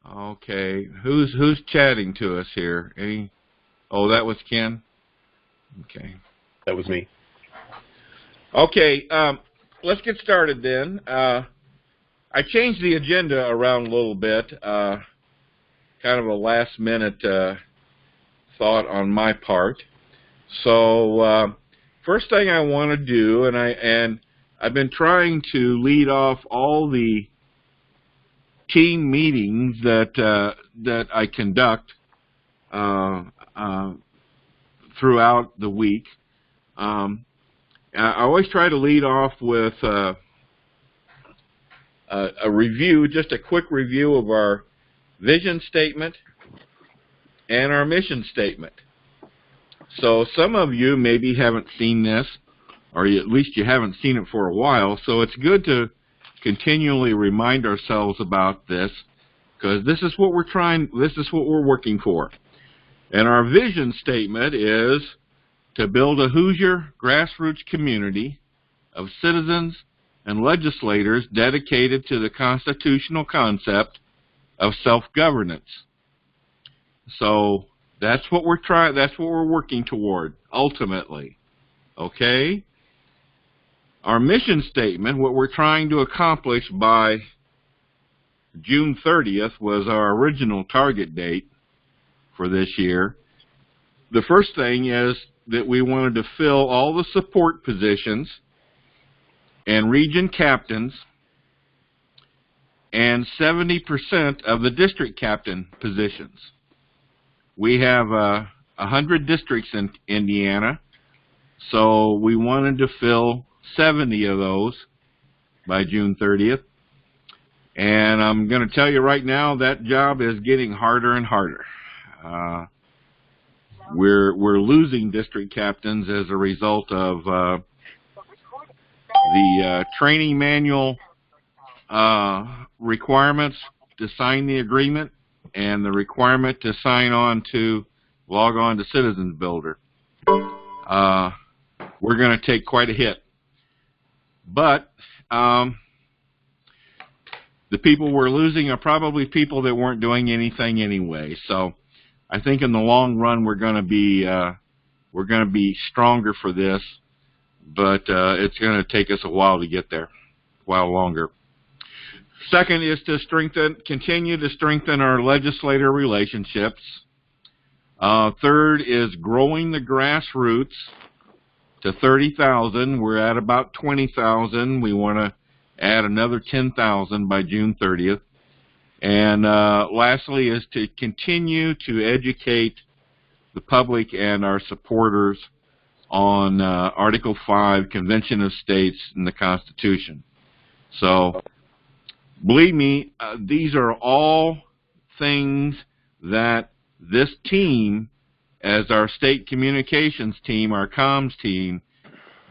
Okay, who's chatting to us here? Any? Oh, that was Ken. Okay. That was me. Okay, let's get started then. I changed the agenda around a little bit. Kind of a last-minute thought on my part. So first thing I want to do, and I've been trying to lead off all the team meetings that I conduct throughout the week. I always try to lead off with a review, just a quick review of our vision statement and our mission statement. So some of you maybe haven't seen this, or at least you haven't seen it for a while, so it's good to continually remind ourselves about this, because this is what we're working for. And our vision statement is to build a Hoosier grassroots community of citizens and legislators dedicated to the constitutional concept of self-governance. So that's what we're working toward ultimately. Okay? Our mission statement, what we're trying to accomplish by June 30th, was our original target date for this year. The first thing is that we wanted to fill all the support positions and region captains and 70% of the district captain positions. We have 100 districts in Indiana, so we wanted to fill 70 of those by June 30th. And I'm going to tell you right now, that job is getting harder and harder. We're losing district captains as a result of the training manual requirements to sign the agreement and the requirement to log on to Citizens Builder. We're going to take quite a hit. But the people we're losing are probably people that weren't doing anything anyway. So I think in the long run we're going to be stronger for this, but it's going to take us a while to get there, a while longer. Second is to continue to strengthen our legislator relationships. Third is growing the grassroots to 30,000. We're at about 20,000. We want to add another 10,000 by June 30th. And lastly is to continue to educate the public and our supporters on Article 5, Convention of States, and the Constitution. So, believe me, these are all things that this team, as our state communications team, our comms team,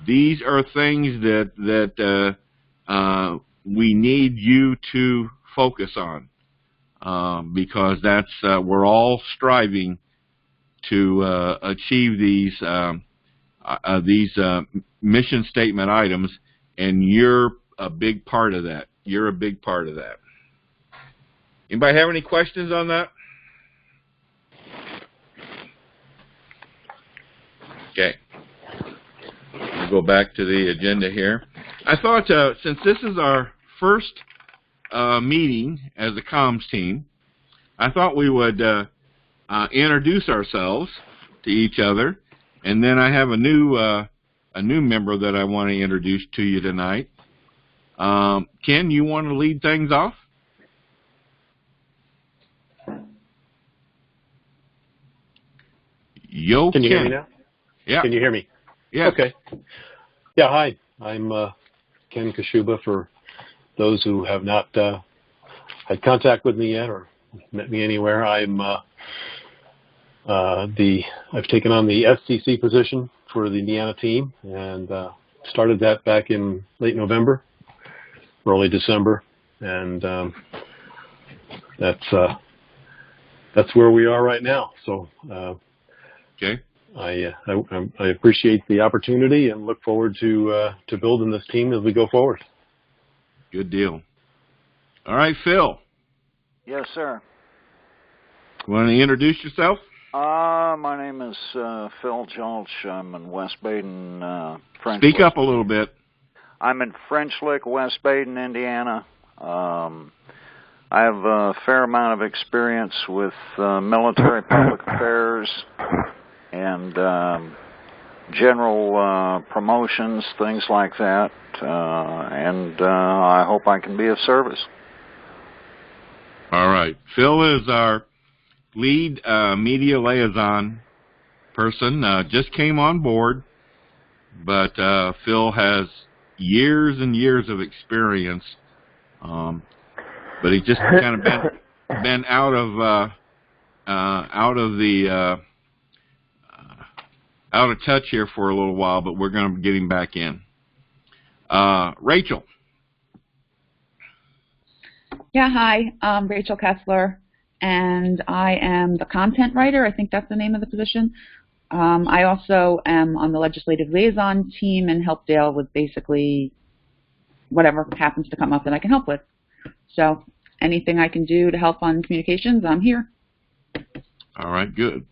these are things that we need you to focus on, because we're all striving to achieve these mission statement items, and you're a big part of that. You're a big part of that. Anybody have any questions on that? Okay. We'll go back to the agenda here. I thought since this is our first meeting as a comms team, I thought we would introduce ourselves to each other, and then I have a new member that I want to introduce to you tonight. Ken, you want to lead things off? Yo, Can you Ken. hear me now? Yeah. Can you hear me? Yeah. Okay. Yeah, hi. I'm Ken Kashuba, for those who have not had contact with me yet or met me anywhere. I've taken on the SCC position for the Indiana team, and started that back in late November, early December, and that's where we are right now. So Okay. I appreciate the opportunity and look forward to building this team as we go forward. Good deal. All right, Phil. Yes, sir. Want to introduce yourself? My name is Phil Jolch. I'm in West Baden, French Speak Lick. up a little bit. I'm in French Lick, West Baden, Indiana. I have a fair amount of experience with military public affairs and general promotions, things like that. And I hope I can be of service. All right. Phil is our lead media liaison person. Just came on board, but Phil has years and years of experience. But he's just kind of been out of touch here for a little while. But we're going to get him back in. Rachel. Yeah, hi. I'm Rachel Kessler, and I am the content writer. I think that's the name of the position. I also am on the legislative liaison team and help Dale with basically whatever happens to come up that I can help with. So anything I can do to help on communications, I'm here. All right, good.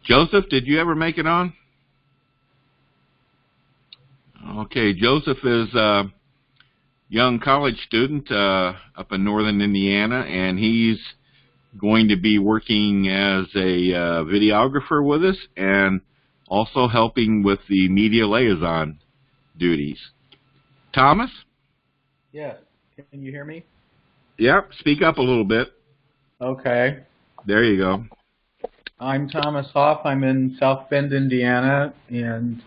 Joseph, did you ever make it on? Okay, Joseph is a young college student up in northern Indiana, and he's going to be working as a videographer with us and also helping with the media liaison duties. Thomas? Yes. Can you hear me? Yep, speak up a little bit. Okay. There you go. I'm Thomas Hoff. I'm in South Bend, Indiana, and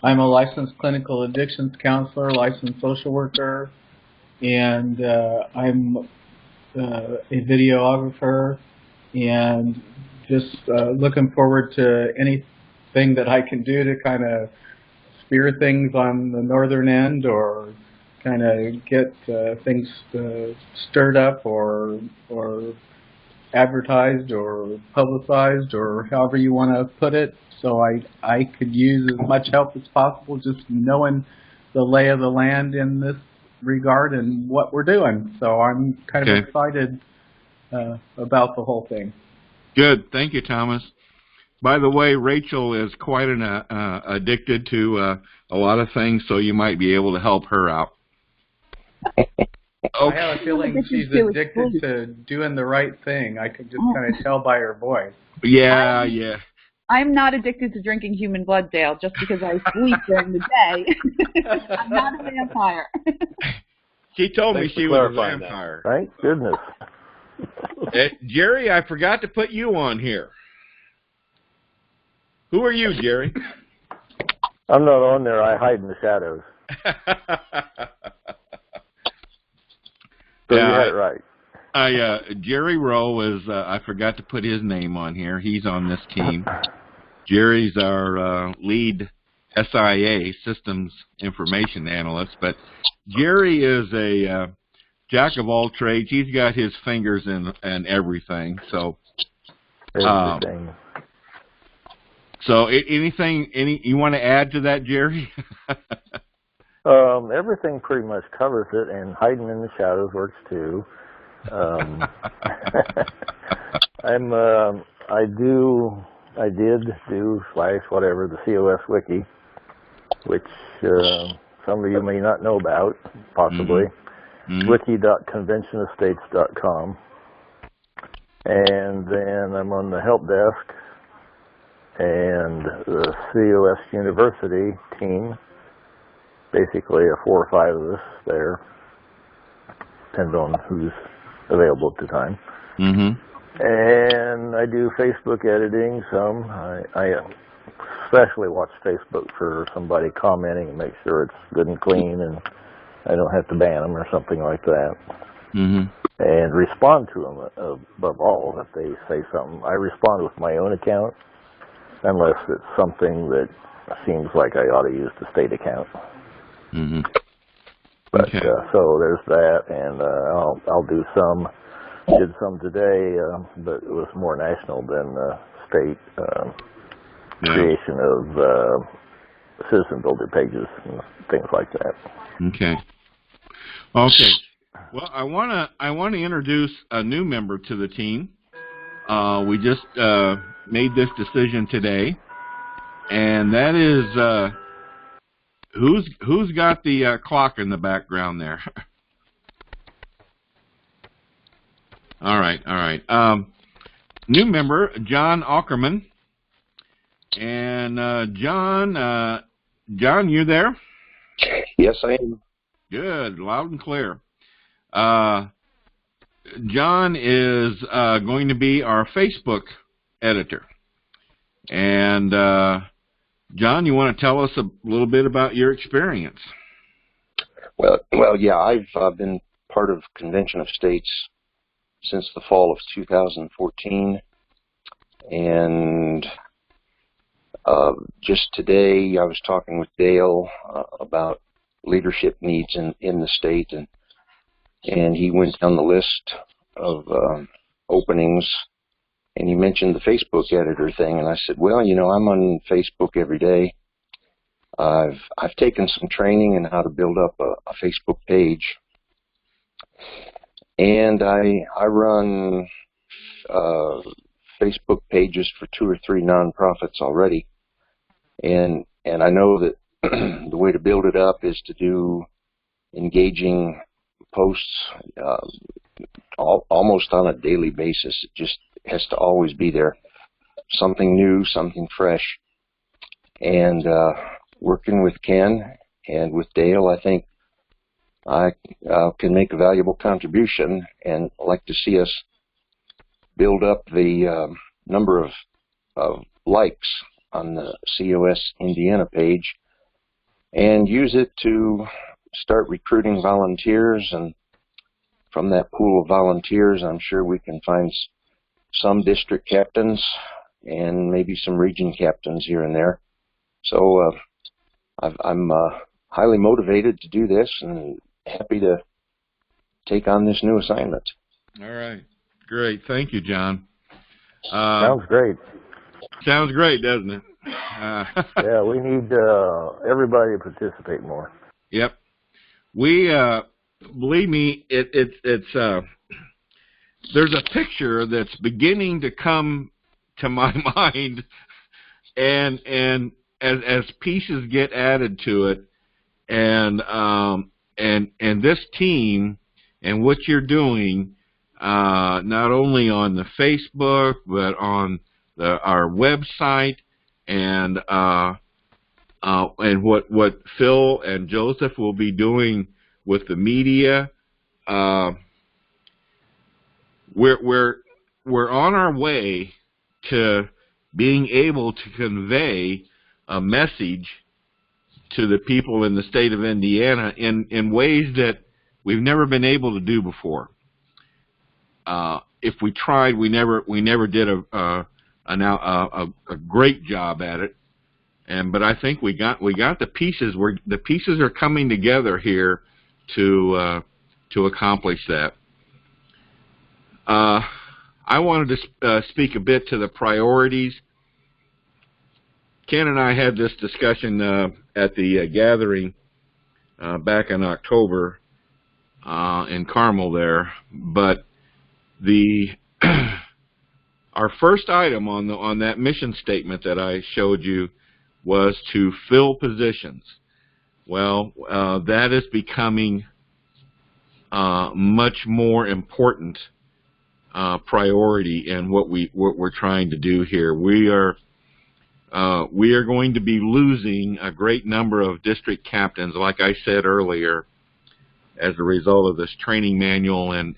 I'm a licensed clinical addictions counselor, licensed social worker, and I'm a videographer, and just looking forward to anything that I can do to kind of spear things on the northern end or kind of get things stirred up or advertised or publicized or however you want to put it. So I could use as much help as possible just knowing the lay of the land in this regard and what we're doing. So I'm kind of excited about the whole thing. Good. Thank you, Thomas. By the way, Rachel is quite addicted to a lot of things, so you might be able to help her out. Okay. I have a feeling she's addicted to doing the right thing. I could just kind of tell by her voice. Yeah. I'm not addicted to drinking human blood, Dale, just because I sleep during the day. I'm not a vampire. She told me she was a vampire. That. Thank goodness. Jerry, I forgot to put you on here. Who are you, Jerry? I'm not on there. I hide in the shadows. So you had it right. Jerry Rowe is, I forgot to put his name on here. He's on this team. Jerry's our lead SIA, Systems Information Analyst. But Jerry is a jack of all trades. He's got his fingers in everything. So, everything. So anything you want to add to that, Jerry? Everything pretty much covers it, and hiding in the shadows works too. I did do / whatever the COS wiki, which some of you may not know about, possibly. Mm-hmm. Wiki.conventionestates.com. And then I'm on the help desk and the COS University team. Basically, 4 or 5 of us there. Depends on who's available at the time. Mm-hmm. And I do Facebook editing some. I especially watch Facebook for somebody commenting and make sure it's good and clean and I don't have to ban them or something like that. Mm-hmm. And respond to them above all if they say something. I respond with my own account unless it's something that seems like I ought to use the state account. Mm-hmm. But okay. So there's that, and I'll do some. Did some today, but it was more national than state creation of citizen builder pages and things like that. Okay. Well, I wanna introduce a new member to the team. We just made this decision today, and that is who's got the clock in the background there? All right. New member, John Ackerman. And John, you there? Yes, I am. Good, loud and clear. John is going to be our Facebook editor. And John, you want to tell us a little bit about your experience? Well, yeah, I've been part of Convention of States since the fall of 2014, and just today I was talking with Dale about leadership needs in the state, and he went down the list of openings, and he mentioned the Facebook editor thing, and I said, well, you know, I'm on Facebook every day. I've taken some training in how to build up a Facebook page, and I run Facebook pages for 2 or 3 nonprofits already, and I know that the way to build it up is to do engaging posts almost on a daily basis. It just has to always be there, something new, something fresh. And working with Ken and with Dale, I think I can make a valuable contribution, and I'd like to see us build up the number of likes on the COS Indiana page and use it to start recruiting volunteers, and from that pool of volunteers I'm sure we can find some district captains and maybe some region captains here and there. So I'm highly motivated to do this and happy to take on this new assignment. All right. Great. Thank you, John. Sounds great. Sounds great, doesn't it? Yeah, we need everybody to participate more. Yep. We, believe me, it's there's a picture that's beginning to come to my mind, and as pieces get added to it, and this team and what you're doing, not only on the Facebook but on our website, and what Phil and Joseph will be doing with the media. We're on our way to being able to convey a message to the people in the state of Indiana in ways that we've never been able to do before. If we tried, we never did a great job at it. But I think we got the pieces. The pieces are coming together here to accomplish that. I wanted to speak a bit to the priorities. Ken and I had this discussion at the gathering back in October in Carmel there, but our first item on that mission statement that I showed you was to fill positions. Well, that is becoming much more important priority in what we're trying to do here. We are going to be losing a great number of district captains, like I said earlier, as a result of this training manual and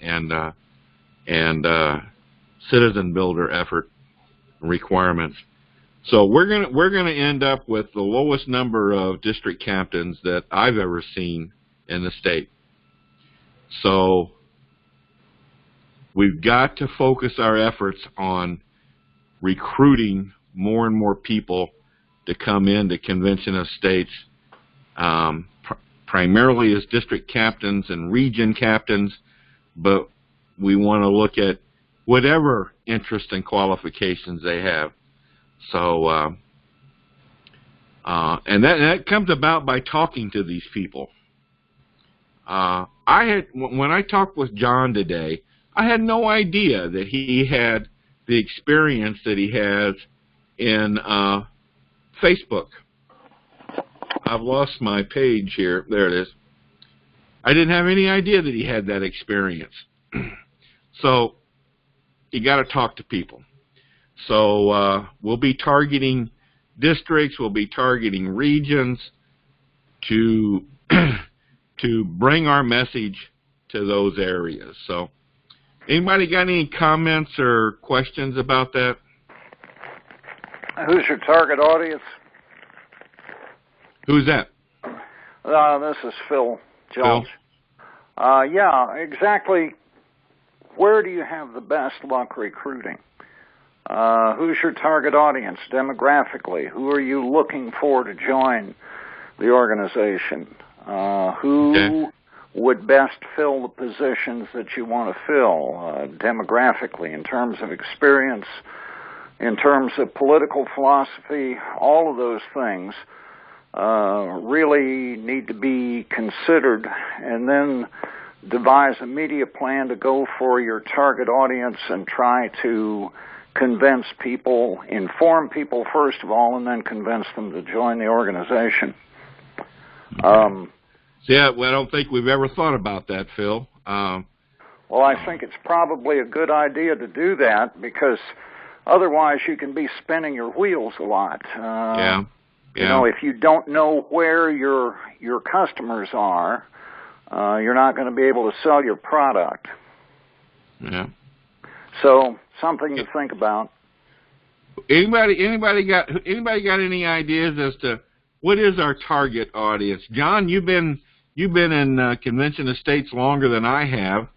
citizen builder effort requirements. So we're gonna end up with the lowest number of district captains that I've ever seen in the state. So we've got to focus our efforts on recruiting more and more people to come into Convention of States, primarily as district captains and region captains, but we want to look at whatever interest and qualifications they have. So, and that comes about by talking to these people. When I talked with John today, I had no idea that he had the experience that he has in Facebook. I've lost my page here. There it is. I didn't have any idea that he had that experience. So you got to talk to people. So we'll be targeting districts, we'll be targeting regions to to bring our message to those areas. So anybody got any comments or questions about that? Who's your target audience? Who's that? This is Phil Jones. Yeah, exactly. Where do you have the best luck recruiting? Who's your target audience demographically? Who are you looking for to join the organization? Who would best fill the positions that you want to fill demographically, in terms of experience, in terms of political philosophy? All of those things really need to be considered, and then devise a media plan to go for your target audience and try to convince people, inform people first of all, and then convince them to join the organization. Yeah, well, I don't think we've ever thought about that, Phil. Well, I think it's probably a good idea to do that, because otherwise you can be spinning your wheels a lot. You know, if you don't know where your customers are, you're not going to be able to sell your product. Yeah. So something to think about. Anybody got any ideas as to what is our target audience? John, you've been in convention estates longer than I have.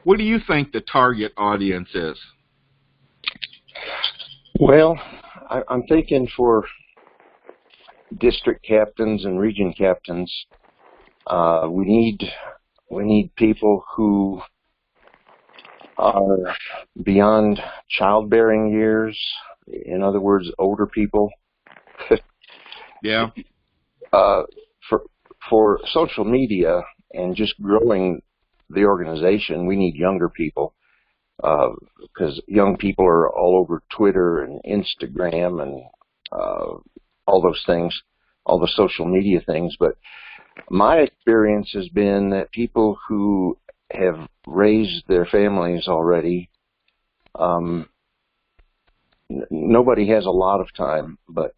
What do you think the target audience is? Well, I'm thinking for district captains and region captains, we need people who are beyond childbearing years. In other words, older people. Yeah. For social media and just growing the organization, we need younger people, because young people are all over Twitter and Instagram and all those things, all the social media things. But my experience has been that people who have raised their families already, nobody has a lot of time, but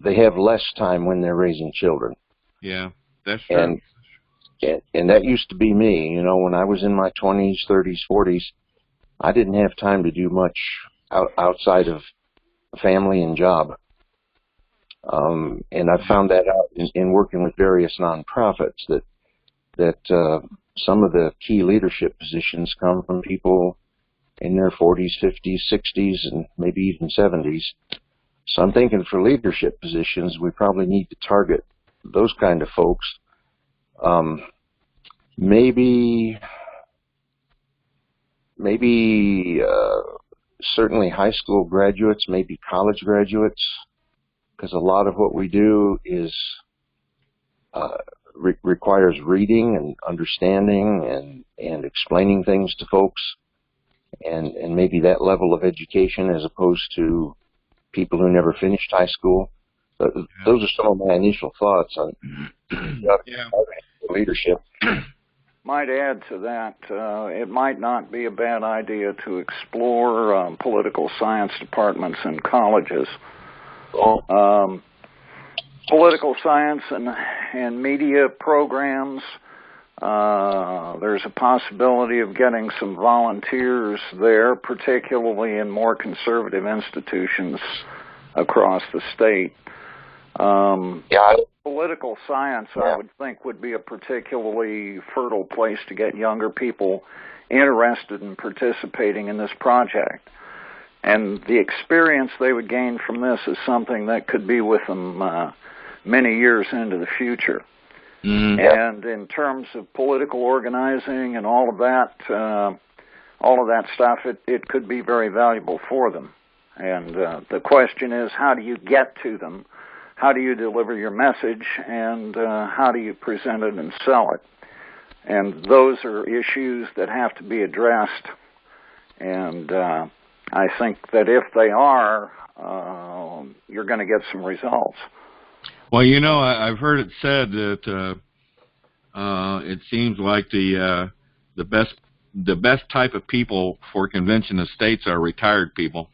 they have less time when they're raising children. Yeah, that's true. And that used to be me. You know, when I was in my 20s, 30s, 40s, I didn't have time to do much outside of family and job. And I found that out in working with various nonprofits, that some of the key leadership positions come from people in their 40s, 50s, 60s, and maybe even 70s. So I'm thinking for leadership positions, we probably need to target those kind of folks. Maybe certainly high school graduates, maybe college graduates, because a lot of what we do is requires reading and understanding and explaining things to folks, and maybe that level of education as opposed to people who never finished high school. Those are some of my initial thoughts on leadership. Might add to that, it might not be a bad idea to explore political science departments in colleges. Political science and media programs, there's a possibility of getting some volunteers there, particularly in more conservative institutions across the state. Political science, I would think, would be a particularly fertile place to get younger people interested in participating in this project. And the experience they would gain from this is something that could be with them many years into the future. Mm-hmm. And in terms of political organizing and all of that stuff, it could be very valuable for them. And the question is, how do you get to them? How do you deliver your message, and how do you present it and sell it? And those are issues that have to be addressed And I think that if they are, you're going to get some results. Well, you know, I've heard it said that it seems like the best type of people for convention of states are retired people.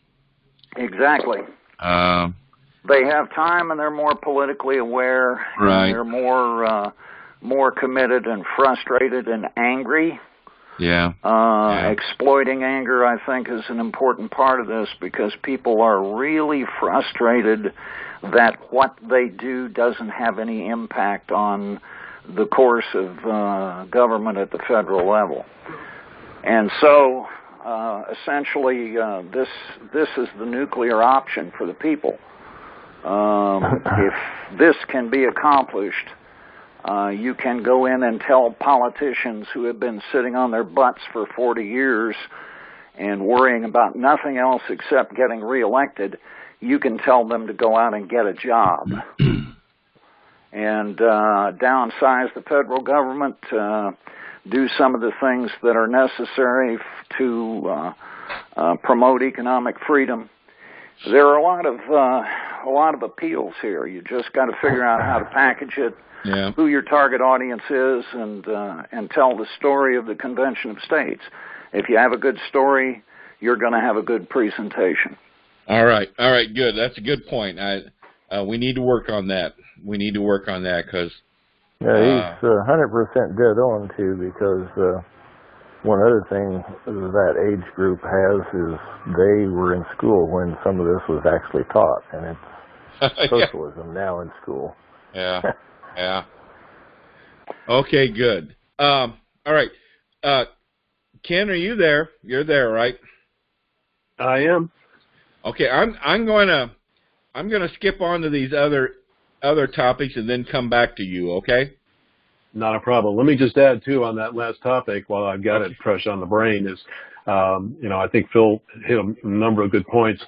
Exactly. They have time and they're more politically aware. Right. And they're more committed and frustrated and angry. Yeah. Exploiting anger, I think, is an important part of this because people are really frustrated that what they do doesn't have any impact on the course of government at the federal level. And so, essentially, this is the nuclear option for the people. If this can be accomplished, you can go in and tell politicians who have been sitting on their butts for 40 years and worrying about nothing else except getting reelected, you can tell them to go out and get a job. And downsize the federal government, do some of the things that are necessary to promote economic freedom. There are a lot of appeals here. You just got to figure out how to package it, who your target audience is, and tell the story of the Convention of States. If you have a good story, you're going to have a good presentation. All right, good. That's a good point. We need to work on that. We need to work on that because... Yeah, he's 100% dead on, too, because one other thing that age group has is they were in school when some of this was actually taught, and it's socialism now in school. Yeah. Okay, good. All right. Ken, are you there? You're there, right? I am. Okay, I'm gonna skip on to these other topics and then come back to you, okay? Not a problem. Let me just add, too, on that last topic while I've got it fresh on the brain is, I think Phil hit a number of good points.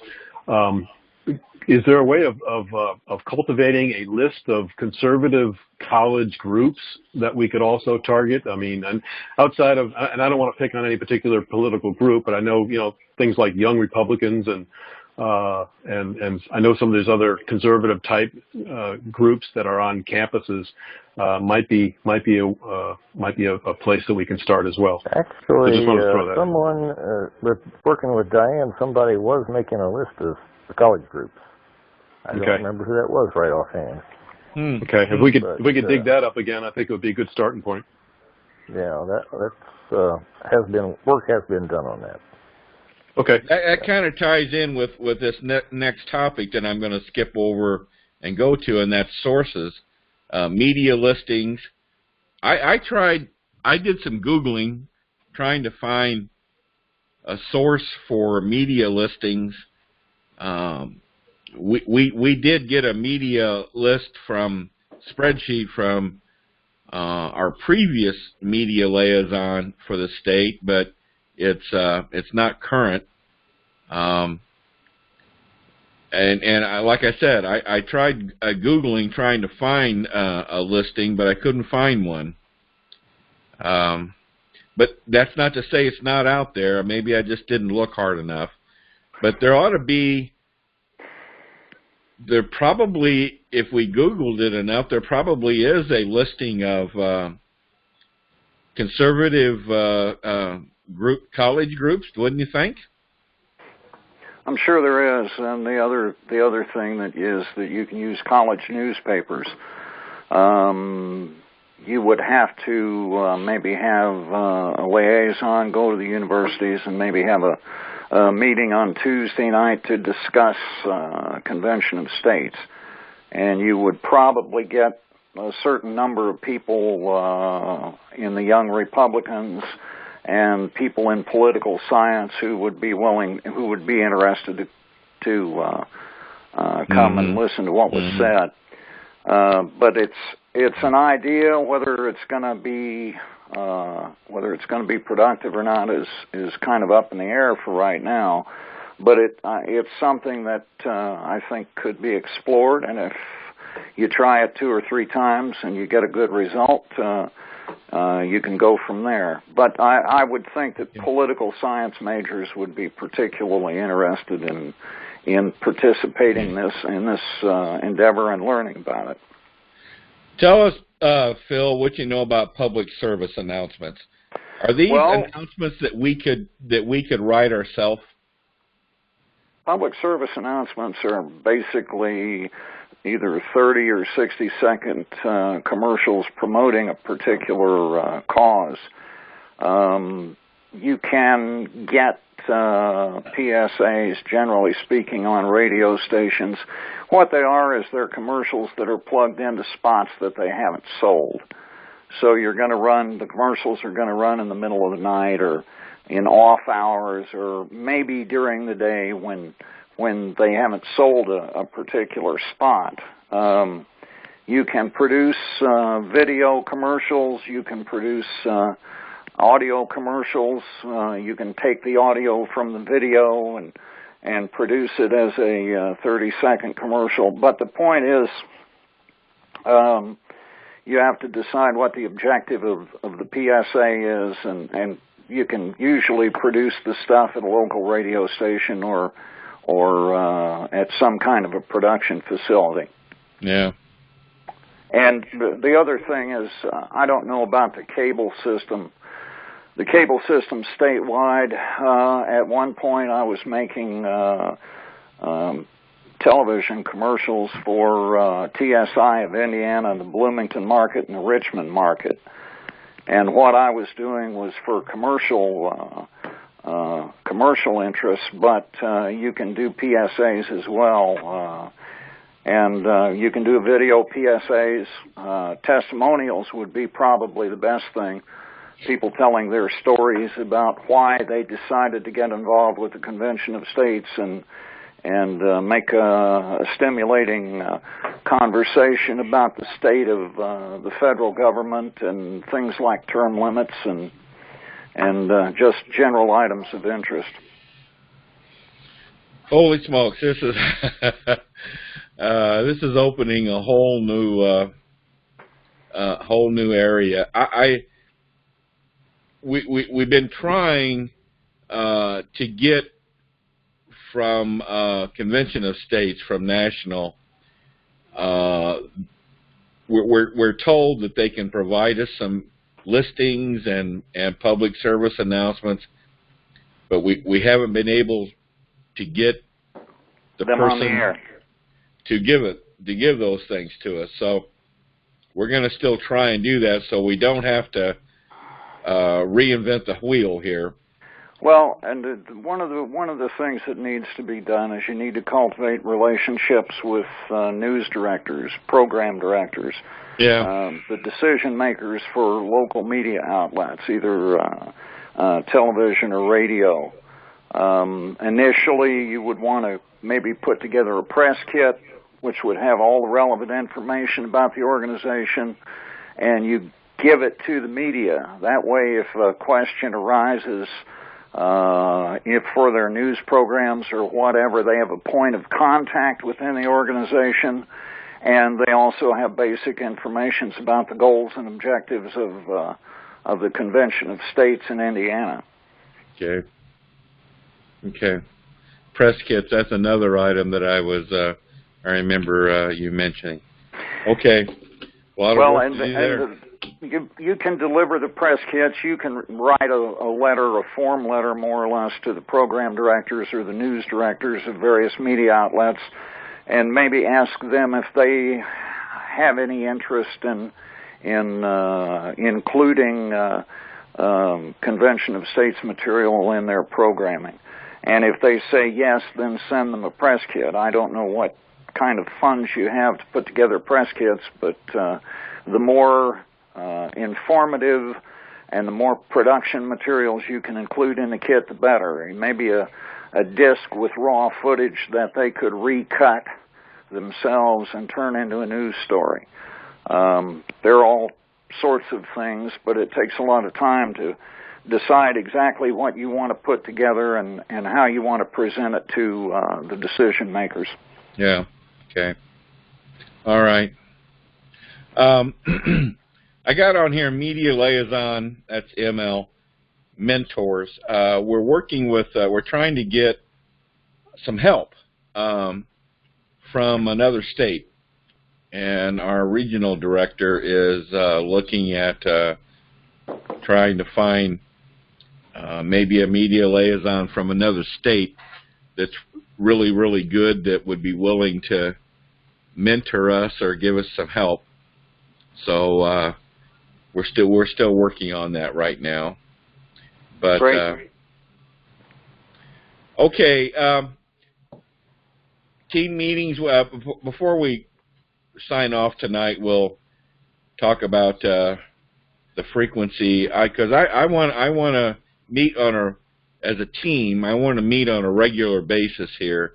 Is there a way of cultivating a list of conservative college groups that we could also target? I mean, and outside of, and I don't want to pick on any particular political group, but I know, things like Young Republicans and I know some of these other conservative type groups that are on campuses might be a place that we can start as well. Actually, just wanted to throw that someone working with Diane, somebody was making a list of the college groups. I don't remember who that was right offhand. Okay, if we could dig that up again, I think it would be a good starting point. Yeah, work has been done on that. Okay. That kind of ties in with this next topic that I'm going to skip over and go to, and that's sources, media listings. I did some Googling trying to find a source for media listings. We did get a media list spreadsheet from our previous media liaison for the state, but it's not current. And like I said, I tried Googling trying to find a listing, but I couldn't find one. But that's not to say it's not out there. Maybe I just didn't look hard enough. But there ought to be, there probably, if we Googled it enough, there probably is a listing of conservative college groups, wouldn't you think? I'm sure there is, and the other thing that is that you can use college newspapers. You would have to maybe have a liaison go to the universities and maybe have a meeting on Tuesday night to discuss Convention of States, and you would probably get a certain number of people in the Young Republicans and people in political science who would be interested to come and listen to what was said. But it's an idea. Whether it's going to be productive or not is kind of up in the air for right now. But it's something that I think could be explored, and if you try it 2 or 3 times and you get a good result, you can go from there. But I would think that political science majors would be particularly interested in participating in this endeavor and learning about it. Tell us, Phil, what you know about public service announcements. Are these announcements that we could write ourselves? Public service announcements are basically either 30 or 60-second commercials promoting a particular cause. You can get PSAs, generally speaking, on radio stations. What they are is they're commercials that are plugged into spots that they haven't sold. So you're going to run, the commercials are going to run in the middle of the night or in off hours or maybe during the day when they haven't sold a particular spot. You can produce video commercials. You can produce audio commercials. You can take the audio from the video and produce it as a 30-second commercial. But the point is, you have to decide what the objective of the PSA is, and you can usually produce the stuff at a local radio station or at some kind of a production facility. Yeah. And the other thing is, I don't know about the cable system. The cable system statewide, at one point I was making television commercials for TSI of Indiana, the Bloomington market and the Richmond market. And what I was doing was for commercial interests, but you can do PSAs as well. And you can do video PSAs. Testimonials would be probably the best thing. People telling their stories about why they decided to get involved with the Convention of States and make a stimulating conversation about the state of the federal government and things like term limits and just general items of interest. Holy smokes! This is this is opening a whole new area. We've been trying to get from Convention of States, from national. We're told that they can provide us some listings and public service announcements, but we haven't been able to get the them person on the air to give those things to us. So we're going to still try and do that, so we don't have to reinvent the wheel here. Well, and one of the things that needs to be done is you need to cultivate relationships with news directors, program directors, the decision makers for local media outlets, either television or radio. Initially, you would want to maybe put together a press kit which would have all the relevant information about the organization, and you give it to the media. That way, if a question arises, if for their news programs or whatever, they have a point of contact within the organization, and they also have basic information about the goals and objectives of the Convention of States in Indiana. Okay. Press kits, that's another item that I remember you mentioning. Okay. You can deliver the press kits. You can write a letter, a form letter, more or less, to the program directors or the news directors of various media outlets, and maybe ask them if they have any interest in including Convention of States material in their programming. And if they say yes, then send them a press kit. I don't know what kind of funds you have to put together press kits, but the more informative and the more production materials you can include in the kit, the better. Maybe a disc with raw footage that they could recut themselves and turn into a news story. They're all sorts of things, but it takes a lot of time to decide exactly what you want to put together and how you want to present it to the decision makers. Yeah. Okay. All right. I got on here media liaison. That's ML mentors. We're working with. We're trying to get some help from another state, and our regional director is looking at trying to find maybe a media liaison from another state that's really, really good, that would be willing to mentor us or give us some help. So we're still working on that right now. But Great. okay, team meetings. Before we sign off tonight, we'll talk about the frequency. Because I want to meet as a team. I want to meet on a regular basis here.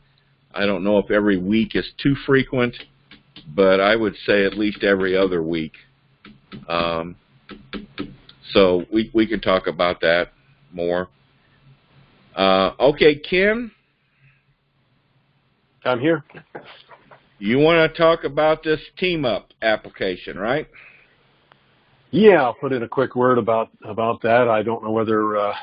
I don't know if every week is too frequent, but I would say at least every other week. So we can talk about that more. Okay, Ken? I'm here. You want to talk about this Team Up application, right? Yeah, I'll put in a quick word about that. I don't know whether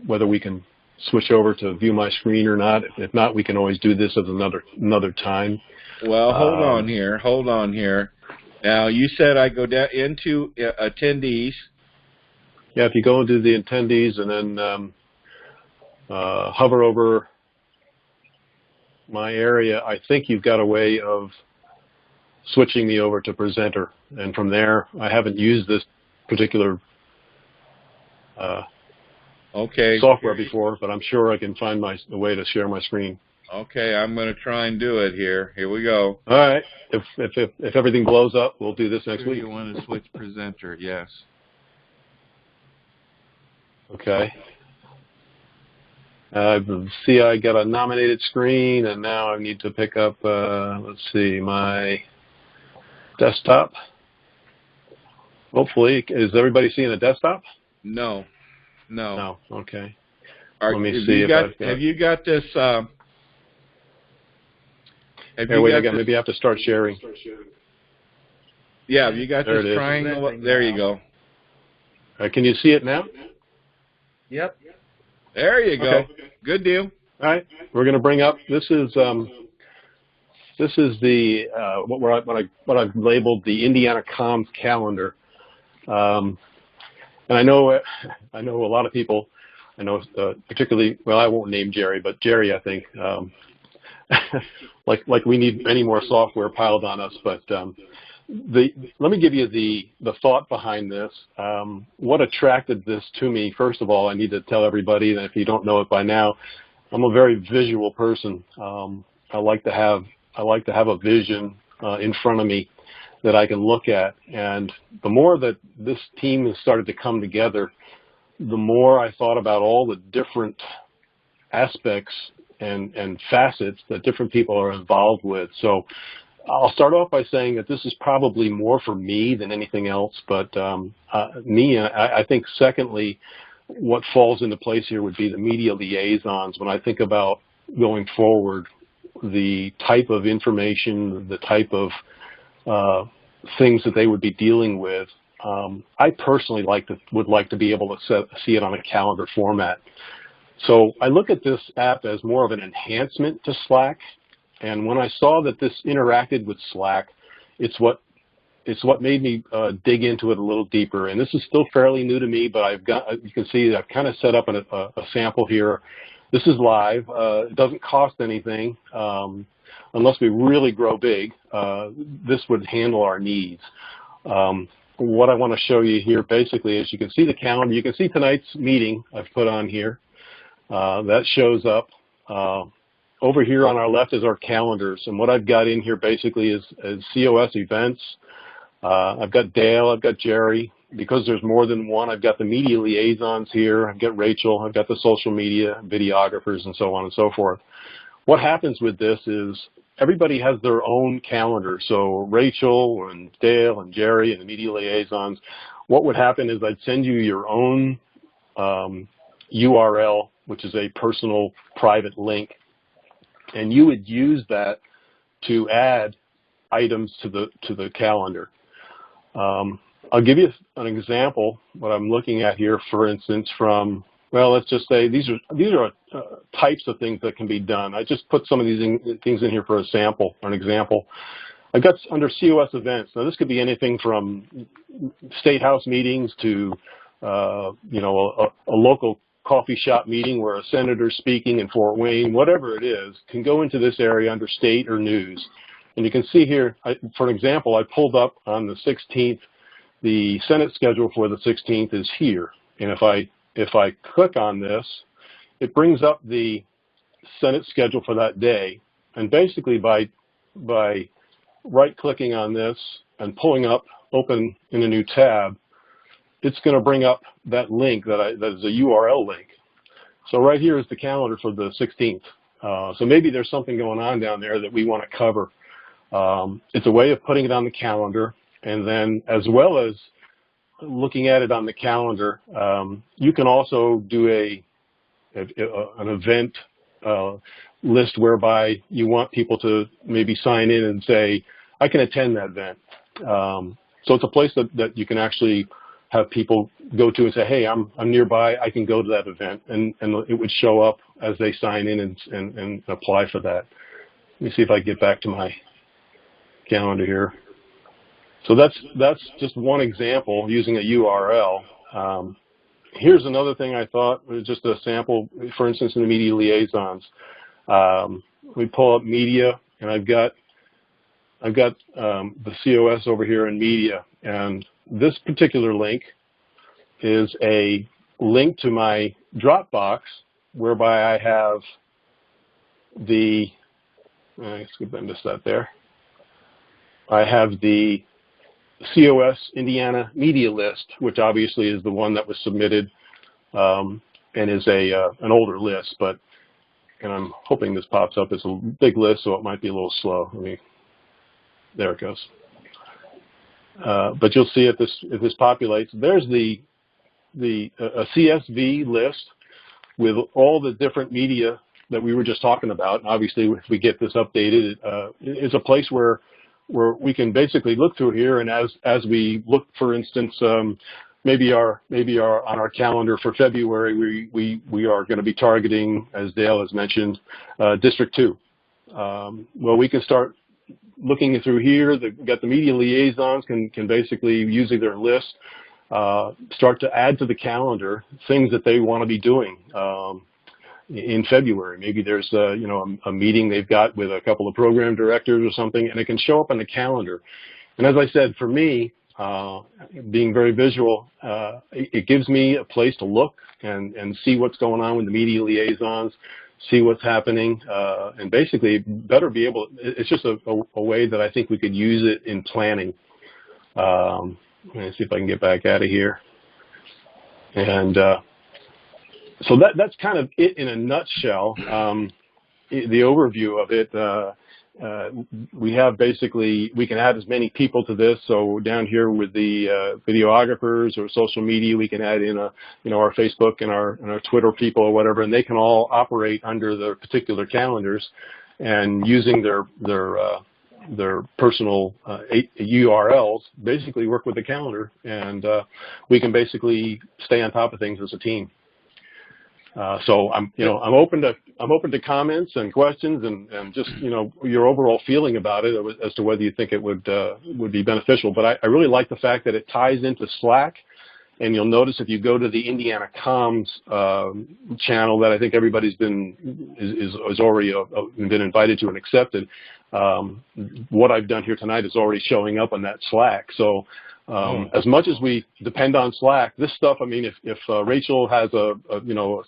whether we can switch over to view my screen or not. If not, we can always do this at another time. Well, hold on here. Now, you said I go down into attendees. Yeah, if you go into the attendees and then hover over my area, I think you've got a way of switching me over to presenter. And from there, I haven't used this particular software before, but I'm sure I can find a way to share my screen. Okay, I'm going to try and do it here. Here we go. All right. If everything blows up, we'll do this next week. You want to switch presenter? Yes. Okay. See, I got a nominated screen, and now I need to pick up, let's see, my desktop. Hopefully, is everybody seeing a desktop? No. No. Okay. Let me see if have you got this? Wait again. Maybe I have to start sharing. Yeah, have you got this triangle? There you go. Can you see it now? Yep. There you go. Okay. Good deal. All right. We're going to bring up. This is the what I've labeled the Indiana Comms calendar. And I know a lot of people. I know particularly. Well, I won't name Jerry, but Jerry, I think. like we need many more software piled on us. But let me give you the thought behind this. What attracted this to me? First of all, I need to tell everybody that if you don't know it by now, I'm a very visual person. I like to have a vision in front of me that I can look at. And the more that this team has started to come together, the more I thought about all the different aspects and facets that different people are involved with. So I'll start off by saying that this is probably more for me than anything else, but I think secondly, what falls into place here would be the media liaisons. When I think about going forward, the type of information, the type of things that they would be dealing with, I personally would like to be able to see it on a calendar format. So I look at this app as more of an enhancement to Slack. And when I saw that this interacted with Slack, it's what made me dig into it a little deeper. And this is still fairly new to me, but you can see I've kind of set up a sample here. This is live. It doesn't cost anything unless we really grow big. This would handle our needs. What I want to show you here basically is you can see the calendar. You can see tonight's meeting I've put on here. That shows up. Over here on our left is our calendars, and what I've got in here basically is COS events. I've got Dale, I've got Jerry. Because there's more than one, I've got the media liaisons here. I've got Rachel, I've got the social media, videographers, and so on and so forth. What happens with this is everybody has their own calendar. So Rachel and Dale and Jerry and the media liaisons, what would happen is I'd send you your own URL, which is a personal private link. And you would use that to add items to the calendar. I'll give you an example. What I'm looking at here, for instance, from, well, let's just say these are types of things that can be done. I just put some of these things in here for a sample, or an example. I've got under COS events. Now, this could be anything from state house meetings to, you know, a local coffee shop meeting where a senator's speaking in Fort Wayne, whatever it is, can go into this area under state or news. And you can see here, for an example, I pulled up on the 16th. The Senate schedule for the 16th is here. And if I click on this, it brings up the Senate schedule for that day. And basically by right-clicking on this and pulling up, open in a new tab, it's going to bring up that link that is a URL link. So right here is the calendar for the 16th. So maybe there's something going on down there that we want to cover. It's a way of putting it on the calendar, and then as well as looking at it on the calendar, you can also do an event list whereby you want people to maybe sign in and say, I can attend that event. So it's a place that you can actually have people go to and say, hey, I'm nearby, I can go to that event, and it would show up as they sign in and apply for that. Let me see if I get back to my calendar here. So that's just one example using a URL. Here's another thing I thought was just a sample, for instance, in the media liaisons. We pull up media, and I've got the COS over here in media, and this particular link is a link to my Dropbox, whereby I have the, I missed that there. I have the COS Indiana media list, which obviously is the one that was submitted and is an older list, and I'm hoping this pops up. It's a big list, so it might be a little slow. There it goes. But you'll see if this populates. There's a CSV list with all the different media that we were just talking about. obviously, if we get this updated, it's a place where we can basically look through here, and as we look, for instance, maybe on our calendar for February, we are going to be targeting, as Dale has mentioned, District 2. Well, we can start looking through here. Got the media liaisons can basically, using their list, start to add to the calendar things that they want to be doing in February. Maybe there's a meeting they've got with a couple of program directors or something, and it can show up on the calendar. And as I said, for me, being very visual, it gives me a place to look and see what's going on with the media liaisons, see what's happening, and basically better be able, it's just a way that I think we could use it in planning. Let me see if I can get back out of here. And so that's kind of it in a nutshell, the overview of it. We have basically, we can add as many people to this. So down here with the videographers or social media, we can add in our Facebook and our Twitter people or whatever, and they can all operate under their particular calendars and using their personal URLs, basically work with the calendar, and we can basically stay on top of things as a team. So I'm open to comments and questions and just your overall feeling about it as to whether you think it would be beneficial. But I really like the fact that it ties into Slack, and you'll notice if you go to the Indiana Comms channel that I think everybody's is already been invited to and accepted. What I've done here tonight is already showing up on that Slack. So as much as we depend on Slack, this stuff, I mean, if Rachel has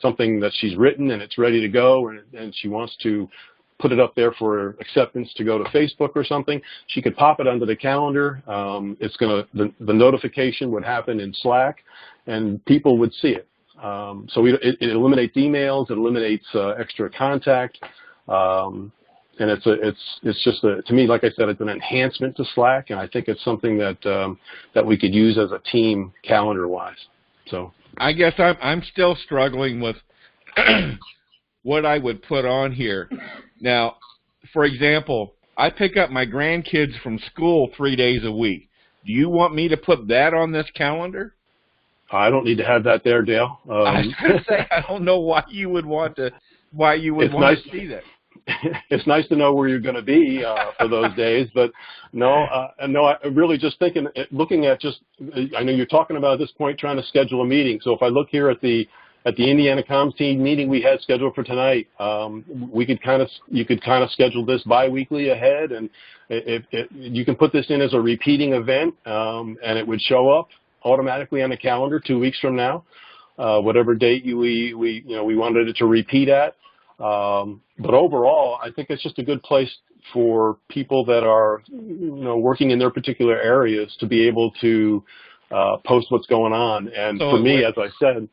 something that she's written and it's ready to go and she wants to put it up there for acceptance to go to Facebook or something, she could pop it under the calendar. The notification would happen in Slack and people would see it. So it eliminates emails, it eliminates extra contact. And it's just to me, like I said, it's an enhancement to Slack, and I think it's something that we could use as a team calendar-wise. So I guess I'm still struggling with what I would put on here. Now, for example, I pick up my grandkids from school 3 days a week. Do you want me to put that on this calendar? I don't need to have that there, Dale. I was going to say, I don't know why you would want to see that. It's nice to know where you're going to be for those days, but I really just looking at I know you're talking about at this point trying to schedule a meeting. So if I look here at the Indiana Comms team meeting we had scheduled for tonight, you could kind of schedule this bi-weekly ahead, and you can put this in as a repeating event, and it would show up automatically on the calendar 2 weeks from now, whatever date we wanted it to repeat at. But overall, I think it's just a good place for people that are, working in their particular areas to be able to post what's going on. And so for me, as I said,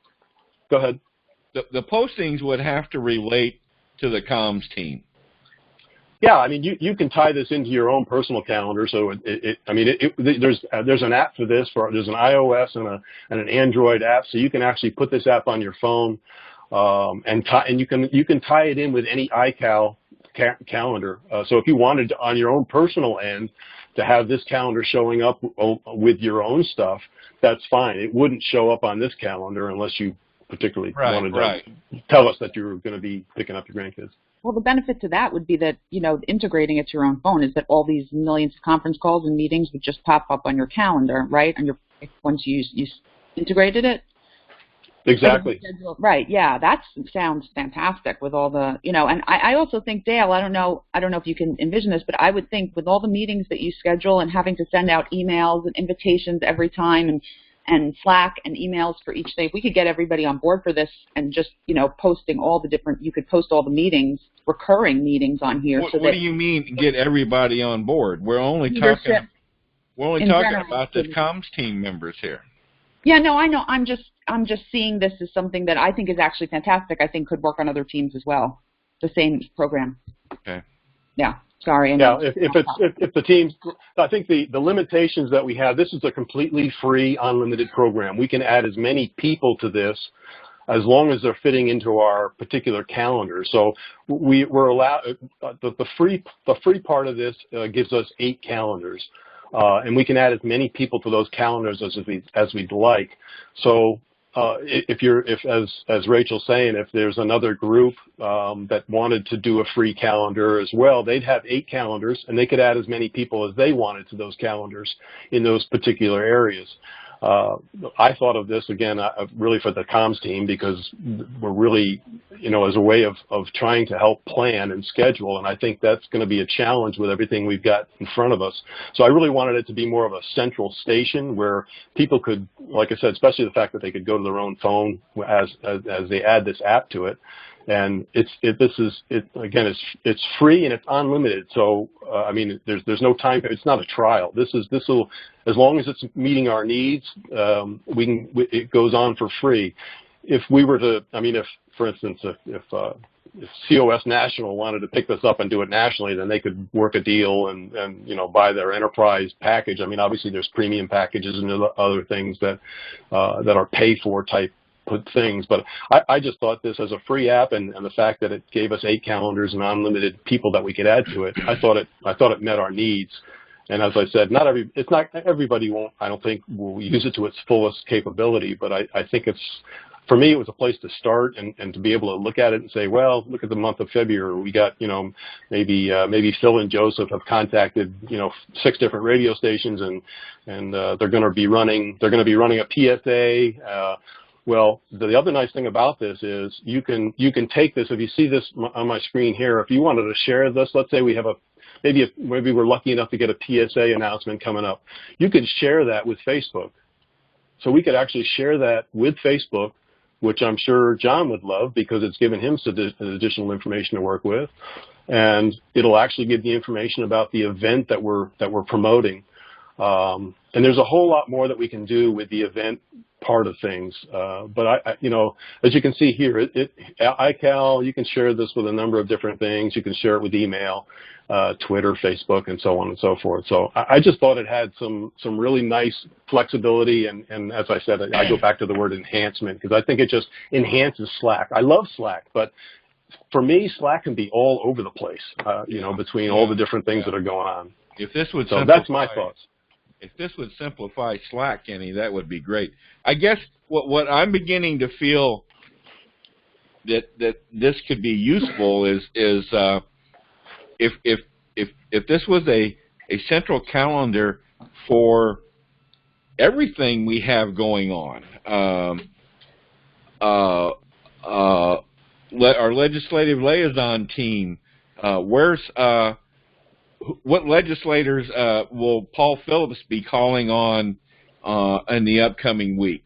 go ahead. The postings would have to relate to the comms team. Yeah, I mean, you can tie this into your own personal calendar. So there's an app for this. There's an iOS and an Android app, so you can actually put this app on your phone. And you can tie it in with any iCal calendar. So if you wanted to, on your own personal end, to have this calendar showing up with your own stuff, that's fine. It wouldn't show up on this calendar unless you particularly wanted to tell us that you were going to be picking up your grandkids. Well, the benefit to that would be that, integrating it to your own phone is that all these millions of conference calls and meetings would just pop up on your calendar, right? Once you integrated it. Exactly. Right. Yeah, that sounds fantastic with all the, and I also think, Dale, I don't know if you can envision this, but I would think with all the meetings that you schedule and having to send out emails and invitations every time and Slack and emails for each day, if we could get everybody on board for this and just, posting all the different, you could post all the meetings, recurring meetings on here. What do you mean get everybody on board? We're only talking about the comms team members here. Yeah, no, I know. I'm just seeing this as something that I think is actually fantastic. I think could work on other teams as well. The same program. Okay. Yeah. Sorry. Yeah. If the teams, I think the limitations that we have. This is a completely free, unlimited program. We can add as many people to this as long as they're fitting into our particular calendar. So we're allowed the free part of this gives us 8 calendars. And we can add as many people to those calendars as we'd like. So as Rachel's saying, if there's another group that wanted to do a free calendar as well, they'd have 8 calendars, and they could add as many people as they wanted to those calendars in those particular areas. I thought of this, again, really for the comms team, because we're really, as a way of trying to help plan and schedule, and I think that's going to be a challenge with everything we've got in front of us. So I really wanted it to be more of a central station where people could, like I said, especially the fact that they could go to their own phone as they add this app to it. And it's free and it's unlimited. So there's no time. It's not a trial. This will, as long as it's meeting our needs, it goes on for free. If we were to, if for instance, if COS National wanted to pick this up and do it nationally, then they could work a deal and buy their enterprise package. Obviously there's premium packages and other things that are pay for type things, but I just thought this as a free app, and the fact that it gave us 8 calendars and unlimited people that we could add to it, I thought it met our needs. And as I said, everybody won't, I don't think, will use it to its fullest capability, but I think for me, it was a place to start and to be able to look at it and say, well, look at the month of February. We got, maybe Phil and Joseph have contacted, 6 different radio stations, and they're going to be running a PSA. Well, the other nice thing about this is you can take this. If you see this on my screen here, if you wanted to share this, let's say we have maybe we're lucky enough to get a PSA announcement coming up, you could share that with Facebook. So we could actually share that with Facebook, which I'm sure John would love because it's given him some additional information to work with, and it'll actually give the information about the event that we're promoting. And there's a whole lot more that we can do with the event part of things. But as you can see here, iCal, you can share this with a number of different things. You can share it with email, Twitter, Facebook, and so on and so forth. So I just thought it had some really nice flexibility. And as I said, I go back to the word enhancement because I think it just enhances Slack. I love Slack, but for me, Slack can be all over the place, between all the different things that are going on. If this would that's my thoughts. If this would simplify Slack, Kenny, that would be great. I guess what I'm beginning to feel that this could be useful is if this was a central calendar for everything we have going on. Our legislative liaison team, what legislators will Paul Phillips be calling on in the upcoming week?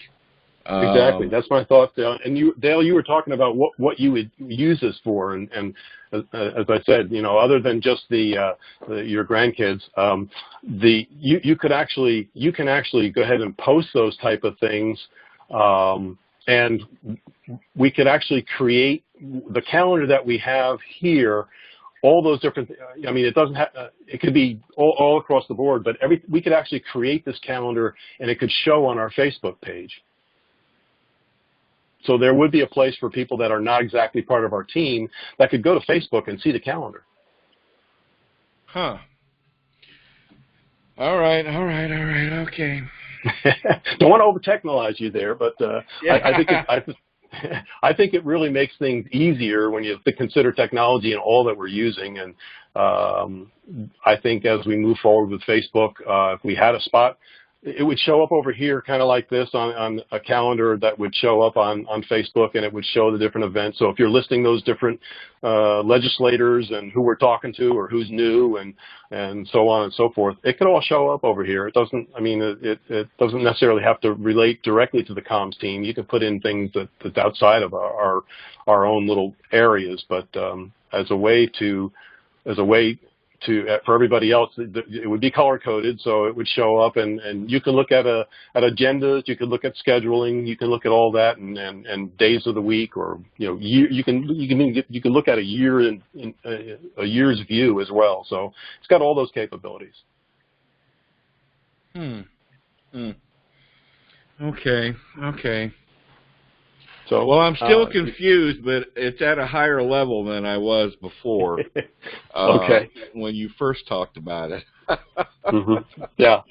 Exactly. That's my thought, Dale. And Dale, you were talking about what you would use this for, and as I said, other than just your grandkids, you can actually go ahead and post those type of things, and we could actually create the calendar that we have here. All those different, I mean, it doesn't have, it could be all across the board, but we could actually create this calendar and it could show on our Facebook page. So there would be a place for people that are not exactly part of our team that could go to Facebook and see the calendar. Huh. All right, okay. Don't want to over-technologize you there, but I think it really makes things easier when you consider technology and all that we're using. And I think as we move forward with Facebook, if we had a spot, it would show up over here kind of like this on a calendar that would show up on Facebook, and it would show the different events. So if you're listing those different legislators and who we're talking to or who's new and so on and so forth, it could all show up over here. It doesn't, I mean, it doesn't necessarily have to relate directly to the comms team. You can put in things that's outside of our own little areas, but as a way for everybody else, it would be color coded, so it would show up, and you can look at agendas, you can look at scheduling, you can look at all that, and days of the week, or you can look at a year in a year's view as well. So it's got all those capabilities. Okay. So, well, I'm still confused, but it's at a higher level than I was before. Okay. When you first talked about it. Mm-hmm. Yeah.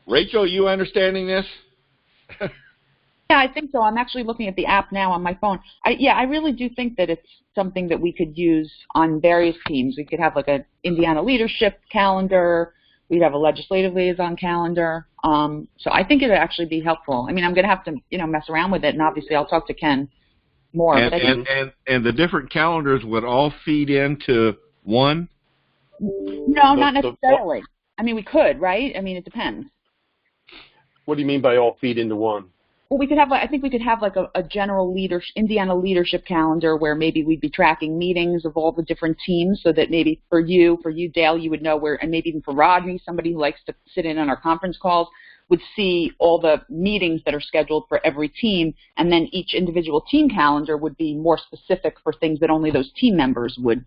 Rachel, you understanding this? Yeah, I think so. I'm actually looking at the app now on my phone. I really do think that it's something that we could use on various teams. We could have like an Indiana leadership calendar. We'd have a legislative liaison calendar. So I think it would actually be helpful. I mean, I'm going to have to, mess around with it, and obviously I'll talk to Ken more. And the different calendars would all feed into one? No, not necessarily. I mean, we could, right? I mean, it depends. What do you mean by all feed into one? Well, we could have, I think we could have like a general Indiana leadership calendar where maybe we'd be tracking meetings of all the different teams, so that maybe for you, Dale, you would know where, and maybe even for Rodney, somebody who likes to sit in on our conference calls, would see all the meetings that are scheduled for every team, and then each individual team calendar would be more specific for things that only those team members would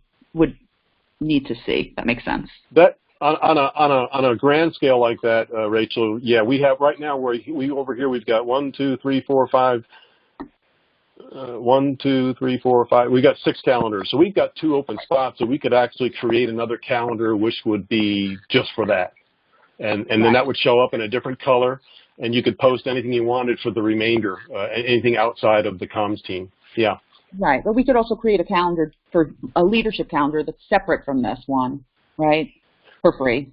need to see. That makes sense. That on a grand scale like that, Rachel, yeah, we have right now where we over here we've got 1, 2, 3, 4, 5. 1, 2, 3, 4, 5. We got 6 calendars, so we've got 2 open spots. So we could actually create another calendar which would be just for that, and then that would show up in a different color, and you could post anything you wanted for the remainder, anything outside of the comms team. Yeah. Right, but we could also create a calendar for a leadership calendar that's separate from this one, right? For free.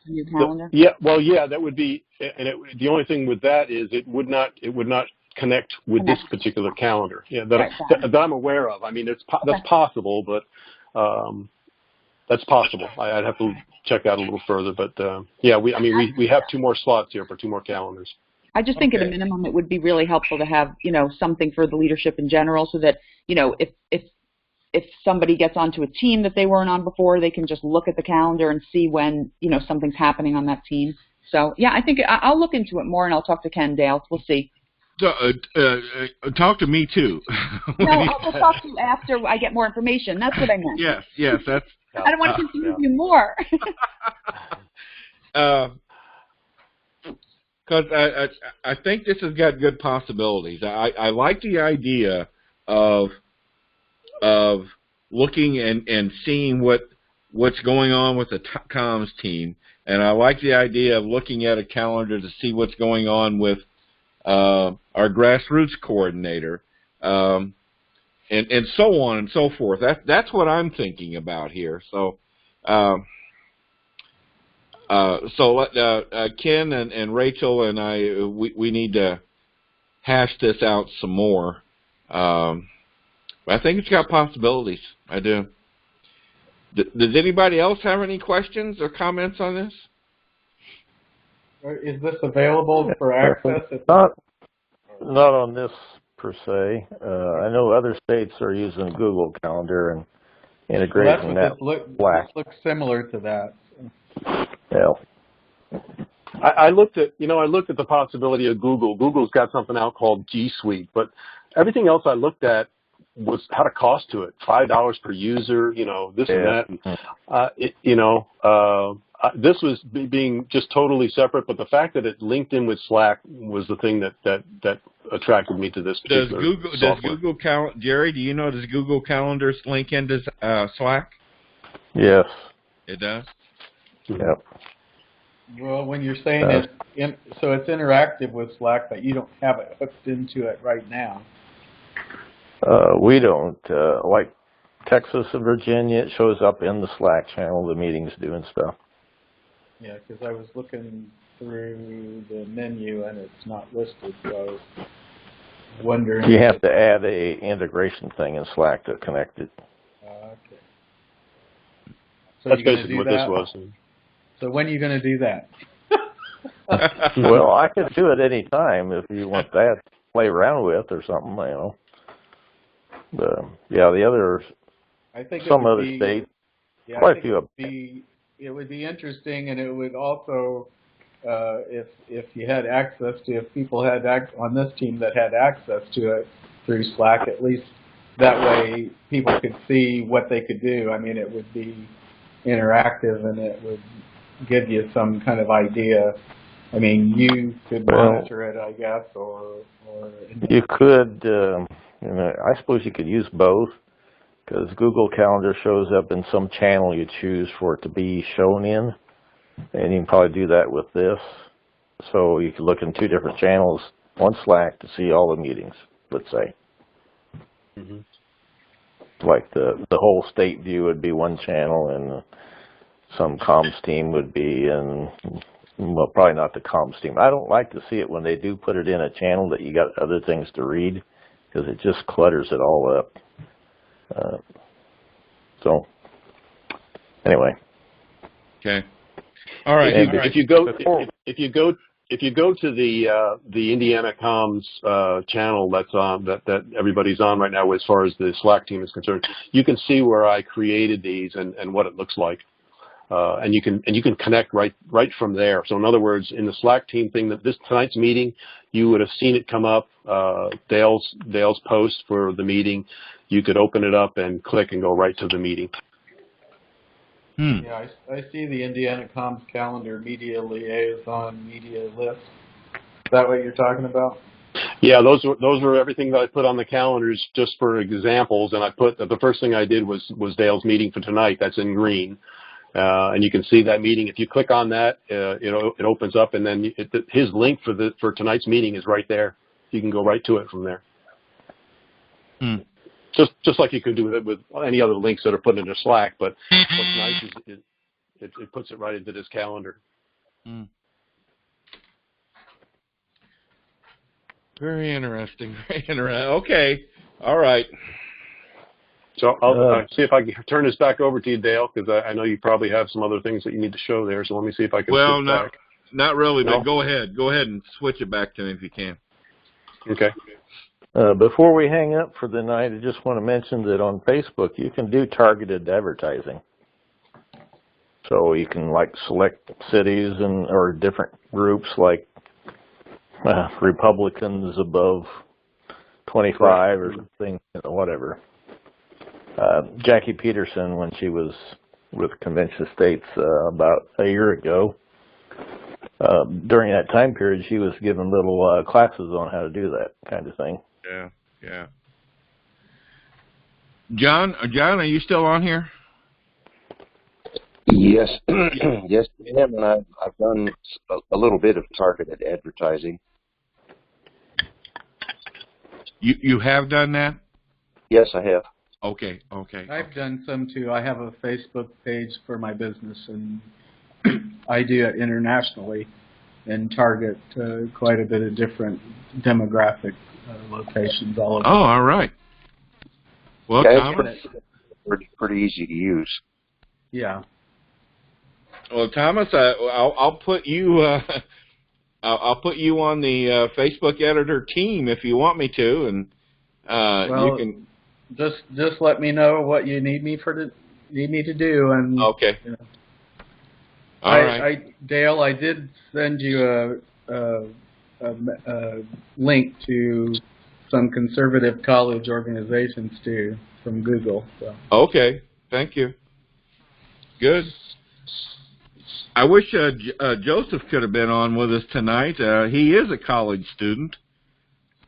New calendar. That would be, and the only thing with that is it would not connect with this particular calendar. Yeah, that I'm aware of. I mean, that's possible, but that's possible. I'd have to check out a little further, but we have 2 more slots here for 2 more calendars. I just think at a minimum it would be really helpful to have something for the leadership in general, so that if somebody gets onto a team that they weren't on before, they can just look at the calendar and see when, something's happening on that team. So, yeah, I think I'll look into it more, and I'll talk to Ken, Dale. We'll see. Talk to me, too. No, I'll talk to you after I get more information. That's what I meant. Yes, that's... I don't want to confuse you more. Because I think this has got good possibilities. I like the idea of looking and seeing what what's going on with the comms team, and I like the idea of looking at a calendar to see what's going on with our grassroots coordinator, and so on and so forth. That's what I'm thinking about here. So, Ken and Rachel and I, we need to hash this out some more. But I think it's got possibilities. I do. Does anybody else have any questions or comments on this? Is this available for access? Not on this per se. I know other states are using Google Calendar and integrating that. This looks similar to that. Yeah. I looked at the possibility of Google. Google's got something out called G Suite, but everything else I looked at had a cost to it, $5 per user, this and that. This was being just totally separate, but the fact that it linked in with Slack was the thing that attracted me to this particular software. Jerry, do you know, does Google Calendar link into Slack? Yes. It does? Yep. Well, when you're saying so it's interactive with Slack, but you don't have it hooked into it right now. We don't. Like Texas and Virginia, it shows up in the Slack channel, the meetings do and stuff. Yeah, because I was looking through the menu and it's not listed, so I was wondering. You have to add a integration thing in Slack to connect it. Okay. So that's basically what this was. So when are you going to do that? Well, I could do it any time if you want that to play around with or something, But, yeah, the others, some other states, quite a few. It would be interesting, and it would also, if you had access to, if people had on this team that had access to it through Slack, at least that way people could see what they could do. I mean, it would be interactive, and it would give you some kind of idea. I mean, you could monitor it, I guess, or you could. I suppose you could use both, because Google Calendar shows up in some channel you choose for it to be shown in, and you can probably do that with this. So you could look in two different channels on Slack to see all the meetings, let's say. Mm-hmm. Like the whole state view would be one channel, and some comms team would be in, well, probably not the comms team. I don't like to see it when they do put it in a channel that you got other things to read, because it just clutters it all up. So, anyway. Okay. All right. If you go to the Indiana Comms channel that's on that everybody's on right now, as far as the Slack team is concerned, you can see where I created these and what it looks like. And you can connect right from there. So in other words, in the Slack team thing, that tonight's meeting, you would have seen it come up. Dale's post for the meeting. You could open it up and click and go right to the meeting. Yeah, I see the Indiana Comms calendar media liaison media list. Is that what you're talking about? Yeah, those were everything that I put on the calendars just for examples. And I put the first thing I did was Dale's meeting for tonight. That's in green. And you can see that meeting. If you click on that, it opens up, and then his link for tonight's meeting is right there. You can go right to it from there. Just like you could do with any other links that are put into Slack. But what's nice is it puts it right into this calendar. Very interesting. Very interesting. Okay. All right. So I'll see if I can turn this back over to you, Dale, because I know you probably have some other things that you need to show there. So let me see if I can. Well, not really, but go ahead. Go ahead and switch it back to me if you can. Okay. Before we hang up for the night, I just want to mention that on Facebook you can do targeted advertising. So you can select cities or different groups, like Republicans above 25 or something, whatever. Jackie Peterson, when she was with Convention of States about a year ago, during that time period, she was given little classes on how to do that kind of thing. Yeah. John, are you still on here? Yes, yes, ma'am, and I've done a little bit of targeted advertising. You have done that? Yes, I have. Okay. I've done some too. I have a Facebook page for my business, and I do it internationally and target quite a bit of different demographic locations all over. Oh, all right. Well, Yeah, Thomas. It's pretty easy to use. Yeah. Well, Thomas, I'll put you. I'll put you on the Facebook editor team if you want me to, and you can. Just let me know what you need me to do, and Okay. You know. All right. Dale, I did send you a link to some conservative college organizations too from Google. So. Okay. Thank you. Good. I wish Joseph could have been on with us tonight. He is a college student,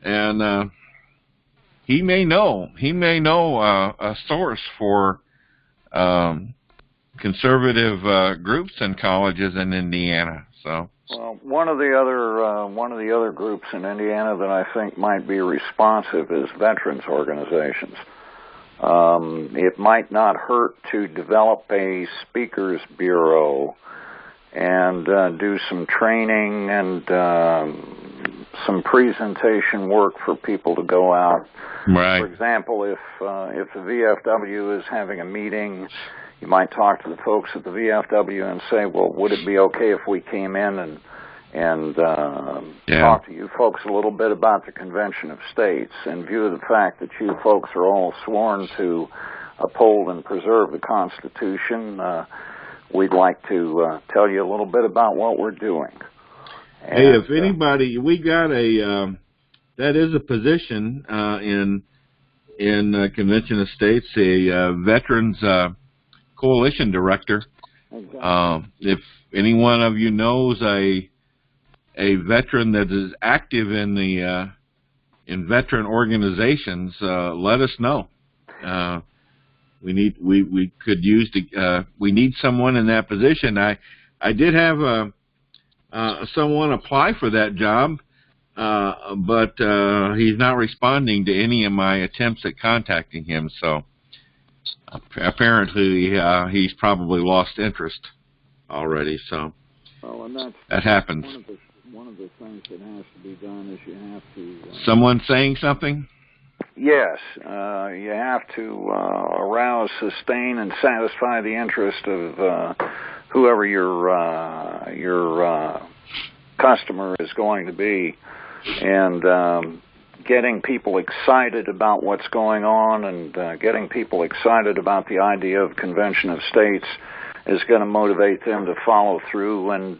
and he may know a source for conservative groups and colleges in Indiana. So. Well, one of the other groups in Indiana that I think might be responsive is veterans organizations. It might not hurt to develop a speakers bureau and do some training and some presentation work for people to go out. Right. For example, if the VFW is having a meeting, you might talk to the folks at the VFW and say, well, would it be okay if we came in and talk to you folks a little bit about the Convention of States, in view of the fact that you folks are all sworn to uphold and preserve the Constitution. We'd like to tell you a little bit about what we're doing. And, hey, if anybody, we got a that is a position in Convention of States, a Veterans Coalition Director. Exactly. If any one of you knows a veteran that is active in the in veteran organizations, let us know. We could use we need someone in that position. I did have someone apply for that job, but he's not responding to any of my attempts at contacting him. So apparently he's probably lost interest already. So and that happens. One of the things that has to be done is you have to. Someone saying something? Yes, you have to arouse, sustain, and satisfy the interest of whoever your customer is going to be, and getting people excited about what's going on, and getting people excited about the idea of Convention of States is going to motivate them to follow through and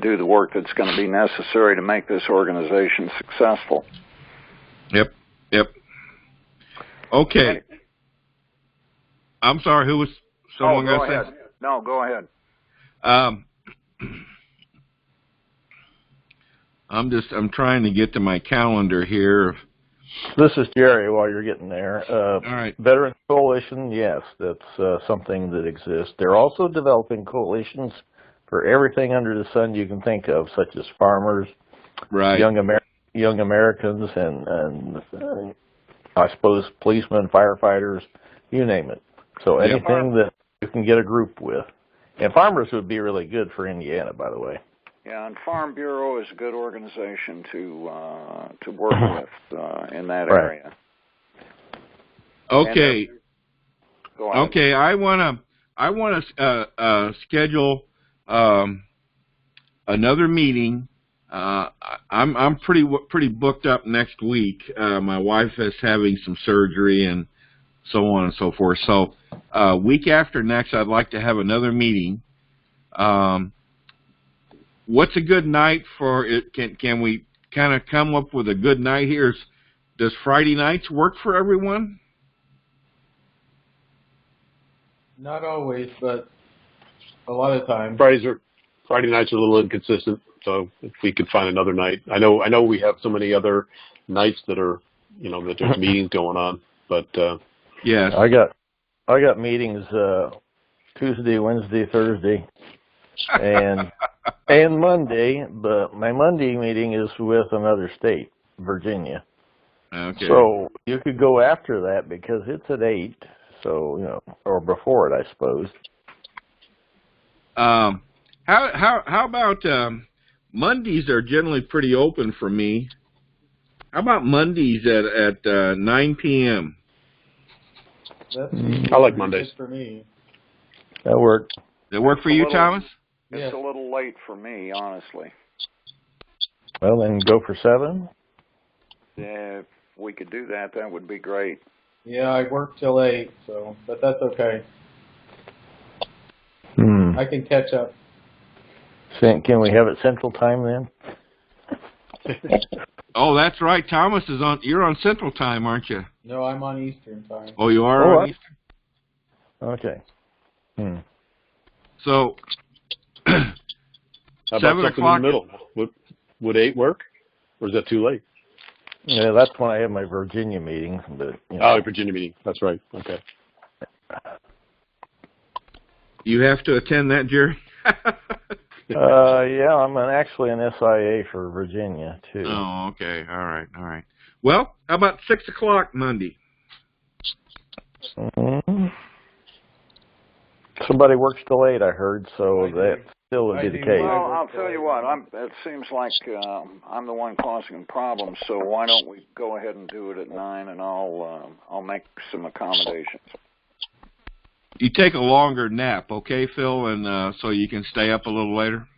do the work that's going to be necessary to make this organization successful. Yep. Okay. I'm sorry, who was someone go going to ahead. say? No, go ahead. I'm trying to get to my calendar here. This is Jerry while you're getting there. All right. Veterans Coalition, yes, that's something that exists. They're also developing coalitions for everything under the sun you can think of, such as farmers, right, young Americans, and I suppose policemen, firefighters, you name it. So anything that you can get a group with. And farmers would be really good for Indiana, by the way. Yeah, and Farm Bureau is a good organization to work with in that area. Okay. Go ahead. Okay, I want to schedule another meeting. I'm pretty booked up next week. My wife is having some surgery and so on and so forth. So week after next, I'd like to have another meeting. What's a good night for it? Can we kind of come up with a good night here? Does Friday nights work for everyone? Not always, but a lot of times. Friday nights are a little inconsistent, so if we could find another night. I know we have so many other nights that are, that there's meetings going on, but yes, I got meetings Tuesday, Wednesday, Thursday, and Monday. But my Monday meeting is with another state, Virginia. Okay. So you could go after that because it's at 8. So or before it, I suppose. How about Mondays are generally pretty open for me. How about Mondays at 9 p.m.? That's I like Mondays. for me. That worked. Does that work for you, Thomas? It's a little late for me, honestly. Well, then go for 7. If we could do that, that would be great. Yeah, I work till 8, but that's okay. I can catch up. Can we have it Central Time then? Oh, that's right. Thomas is on. You're on Central Time, aren't you? No, I'm on Eastern Time. Oh, you are on Eastern. Okay. So, How about 7 something o'clock in the middle? Would 8 work, or is that too late? Yeah, that's when I have my Virginia meetings. But Oh, Virginia meeting. That's right. Okay. You have to attend that, Jerry? yeah, I'm actually an SIA for Virginia too. Oh, okay. All right. Well, how about 6 o'clock Monday? Somebody works till 8, I heard, so that still would be the case. Well, I'll tell you what. It seems like I'm the one causing problems. So why don't we go ahead and do it at 9, and I'll make some accommodations. You take a longer nap, okay, Phil, and so you can stay up a little later.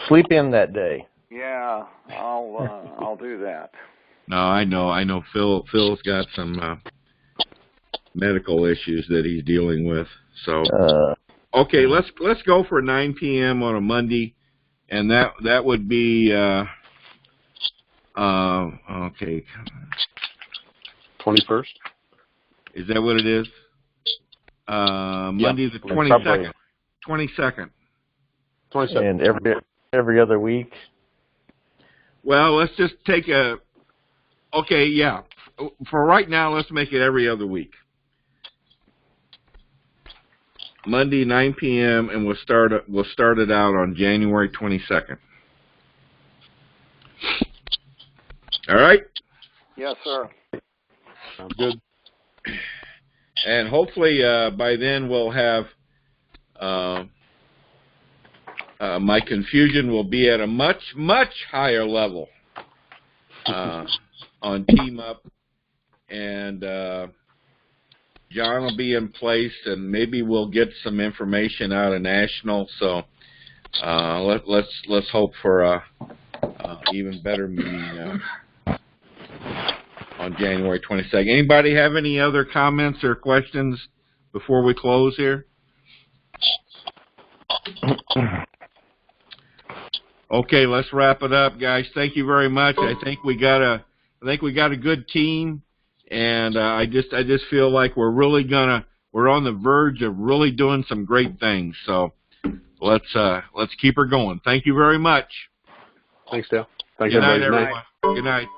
Sleep in that day. Yeah, I'll do that. No, I know. Phil's got some medical issues that he's dealing with. So, okay, let's go for 9 p.m. on a Monday, and that would be okay. 21st. Is that what it is? Monday the 22nd. 22nd. 22nd. And every other week. Well, let's just take okay, yeah. For right now, let's make it every other week. Monday, 9 p.m., and we'll start it out on January 22nd. All right? Yes, sir. Sounds good. And hopefully by then we'll have my confusion will be at a much, much higher level on Team Up, and John will be in place, and maybe we'll get some information out of National. So let's hope for a even better meeting on January 22nd. Anybody have any other comments or questions before we close here? Okay, let's wrap it up, guys. Thank you very much. I think we got a good team, and I just feel like we're on the verge of really doing some great things. So let's keep her going. Thank you very much. Thanks, Dale. Thanks, Good night, everybody. everyone. Good night.